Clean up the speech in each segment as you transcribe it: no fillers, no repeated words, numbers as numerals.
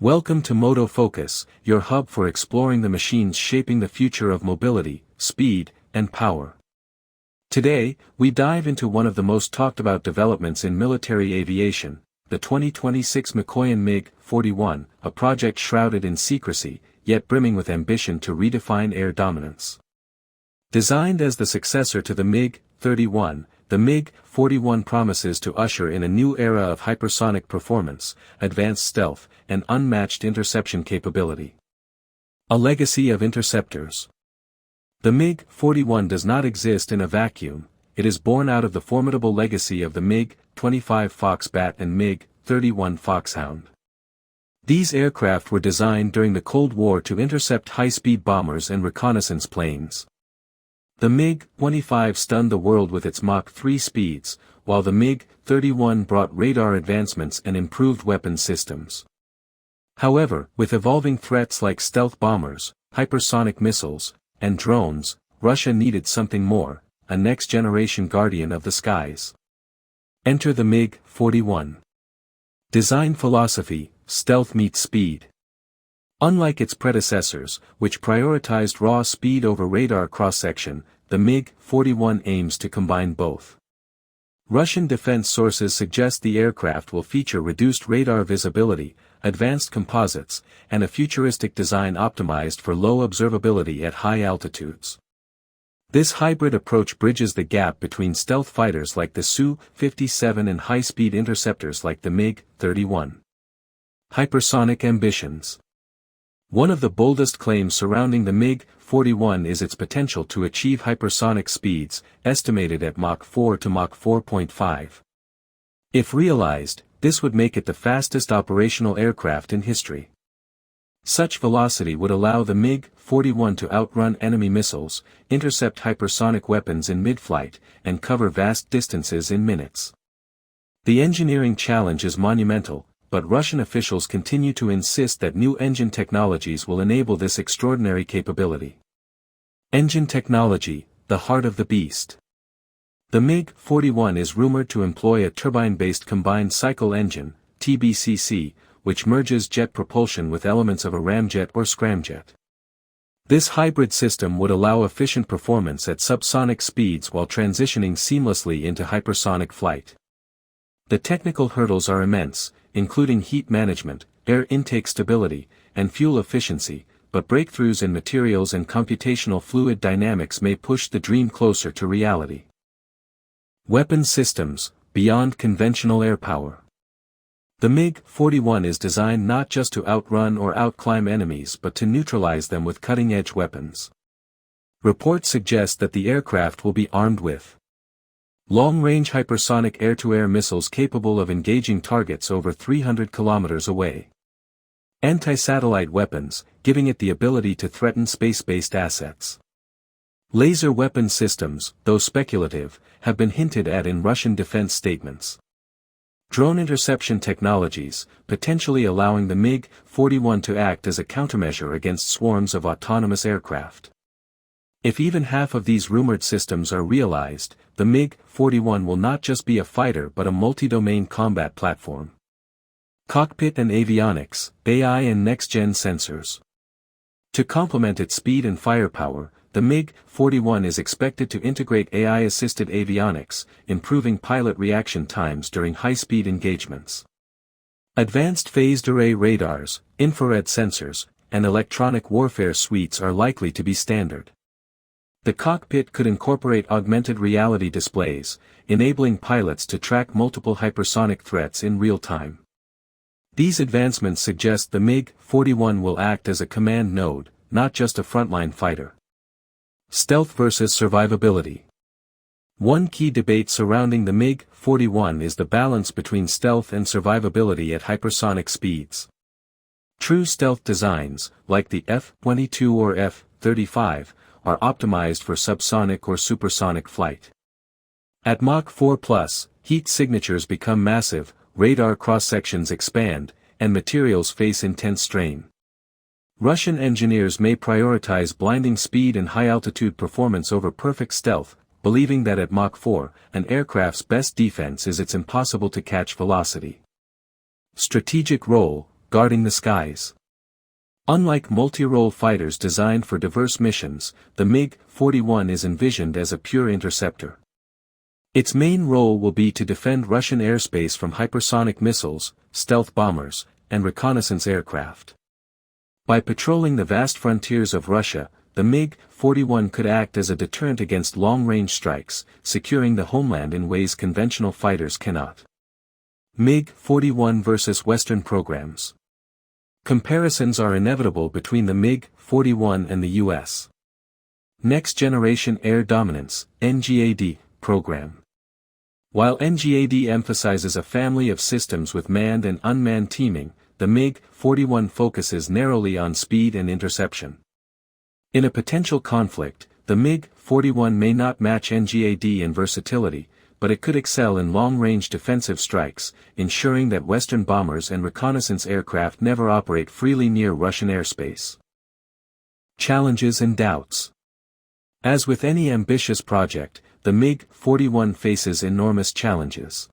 Welcome to Moto Focus, your hub for exploring the machines shaping the future of mobility, speed, and power. Today, we dive into one of the most talked about developments in military aviation, the 2026 Mikoyan MiG-41, a project shrouded in secrecy, yet brimming with ambition to redefine air dominance. Designed as the successor to the MiG-31, the MiG-41 promises to usher in a new era of hypersonic performance, advanced stealth, and unmatched interception capability. A legacy of interceptors. The MiG-41 does not exist in a vacuum. It is born out of the formidable legacy of the MiG-25 Foxbat and MiG-31 Foxhound. These aircraft were designed during the Cold War to intercept high-speed bombers and reconnaissance planes. The MiG-25 stunned the world with its Mach 3 speeds, while the MiG-31 brought radar advancements and improved weapons systems. However, with evolving threats like stealth bombers, hypersonic missiles, and drones, Russia needed something more, a next-generation guardian of the skies. Enter the MiG-41. Design philosophy: stealth meets speed. Unlike its predecessors, which prioritized raw speed over radar cross-section, the MiG-41 aims to combine both. Russian defense sources suggest the aircraft will feature reduced radar visibility, advanced composites, and a futuristic design optimized for low observability at high altitudes. This hybrid approach bridges the gap between stealth fighters like the Su-57 and high-speed interceptors like the MiG-31. Hypersonic ambitions. One of the boldest claims surrounding the MiG-41 is its potential to achieve hypersonic speeds, estimated at Mach 4 to Mach 4.5. If realized, this would make it the fastest operational aircraft in history. Such velocity would allow the MiG-41 to outrun enemy missiles, intercept hypersonic weapons in mid-flight, and cover vast distances in minutes. The engineering challenge is monumental, but Russian officials continue to insist that new engine technologies will enable this extraordinary capability. Engine technology, the heart of the beast. The MiG-41 is rumored to employ a turbine-based combined cycle engine, TBCC, which merges jet propulsion with elements of a ramjet or scramjet. This hybrid system would allow efficient performance at subsonic speeds while transitioning seamlessly into hypersonic flight. The technical hurdles are immense, including heat management, air intake stability, and fuel efficiency, but breakthroughs in materials and computational fluid dynamics may push the dream closer to reality. Weapons systems, beyond conventional air power. The MiG-41 is designed not just to outrun or outclimb enemies but to neutralize them with cutting-edge weapons. Reports suggest that the aircraft will be armed with long-range hypersonic air-to-air missiles capable of engaging targets over 300 kilometers away. Anti-satellite weapons, giving it the ability to threaten space-based assets. Laser weapon systems, though speculative, have been hinted at in Russian defense statements. Drone interception technologies, potentially allowing the MiG-41 to act as a countermeasure against swarms of autonomous aircraft. If even half of these rumored systems are realized, the MiG-41 will not just be a fighter but a multi-domain combat platform. Cockpit and avionics, AI and next-gen sensors. To complement its speed and firepower, the MiG-41 is expected to integrate AI-assisted avionics, improving pilot reaction times during high-speed engagements. Advanced phased array radars, infrared sensors, and electronic warfare suites are likely to be standard. The cockpit could incorporate augmented reality displays, enabling pilots to track multiple hypersonic threats in real time. These advancements suggest the MiG-41 will act as a command node, not just a frontline fighter. Stealth versus survivability. One key debate surrounding the MiG-41 is the balance between stealth and survivability at hypersonic speeds. True stealth designs, like the F-22 or F-35, are optimized for subsonic or supersonic flight. At Mach 4+, heat signatures become massive, radar cross-sections expand, and materials face intense strain. Russian engineers may prioritize blinding speed and high-altitude performance over perfect stealth, believing that at Mach 4, an aircraft's best defense is its impossible-to-catch velocity. Strategic role, guarding the skies. Unlike multi-role fighters designed for diverse missions, the MiG-41 is envisioned as a pure interceptor. Its main role will be to defend Russian airspace from hypersonic missiles, stealth bombers, and reconnaissance aircraft. By patrolling the vast frontiers of Russia, the MiG-41 could act as a deterrent against long-range strikes, securing the homeland in ways conventional fighters cannot. MiG-41 versus Western programs. Comparisons are inevitable between the MiG-41 and the U.S. Next Generation Air Dominance, NGAD, program. While NGAD emphasizes a family of systems with manned and unmanned teaming, the MiG-41 focuses narrowly on speed and interception. In a potential conflict, the MiG-41 may not match NGAD in versatility, but it could excel in long-range defensive strikes, ensuring that Western bombers and reconnaissance aircraft never operate freely near Russian airspace. Challenges and doubts. As with any ambitious project, the MiG-41 faces enormous challenges.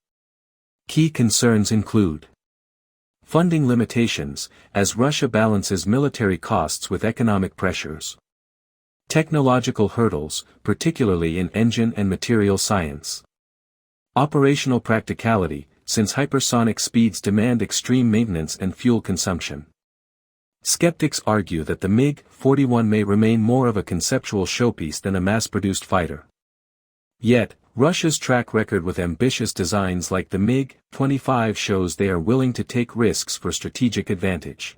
Key concerns include funding limitations, as Russia balances military costs with economic pressures. Technological hurdles, particularly in engine and material science. Operational practicality, since hypersonic speeds demand extreme maintenance and fuel consumption. Skeptics argue that the MiG-41 may remain more of a conceptual showpiece than a mass-produced fighter. Yet, Russia's track record with ambitious designs like the MiG-25 shows they are willing to take risks for strategic advantage.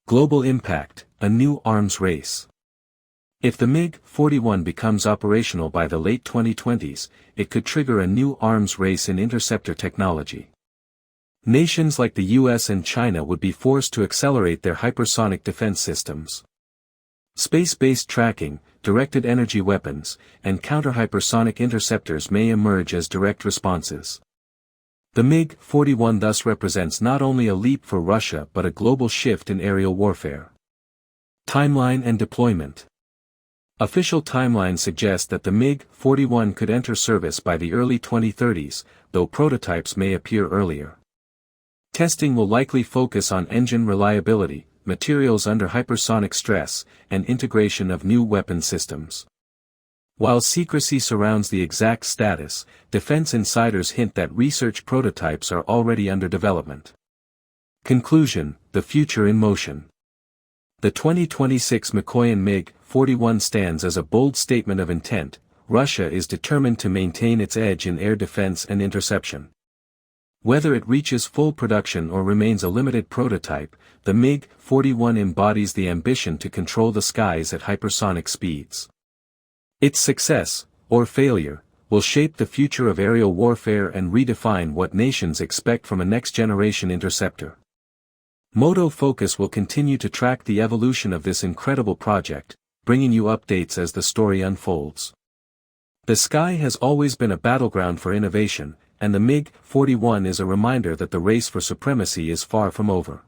Global impact, a new arms race. If the MiG-41 becomes operational by the late 2020s, it could trigger a new arms race in interceptor technology. Nations like the US and China would be forced to accelerate their hypersonic defense systems. Space-based tracking, directed energy weapons, and counter-hypersonic interceptors may emerge as direct responses. The MiG-41 thus represents not only a leap for Russia but a global shift in aerial warfare. Timeline and deployment. Official timelines suggest that the MiG-41 could enter service by the early 2030s, though prototypes may appear earlier. Testing will likely focus on engine reliability, materials under hypersonic stress, and integration of new weapon systems. While secrecy surrounds the exact status, defense insiders hint that research prototypes are already under development. Conclusion: the future in motion. The 2026 Mikoyan MiG-41 stands as a bold statement of intent. Russia is determined to maintain its edge in air defense and interception. Whether it reaches full production or remains a limited prototype, the MiG-41 embodies the ambition to control the skies at hypersonic speeds. Its success, or failure, will shape the future of aerial warfare and redefine what nations expect from a next-generation interceptor. Moto Focus will continue to track the evolution of this incredible project, bringing you updates as the story unfolds. The sky has always been a battleground for innovation, and the MiG-41 is a reminder that the race for supremacy is far from over.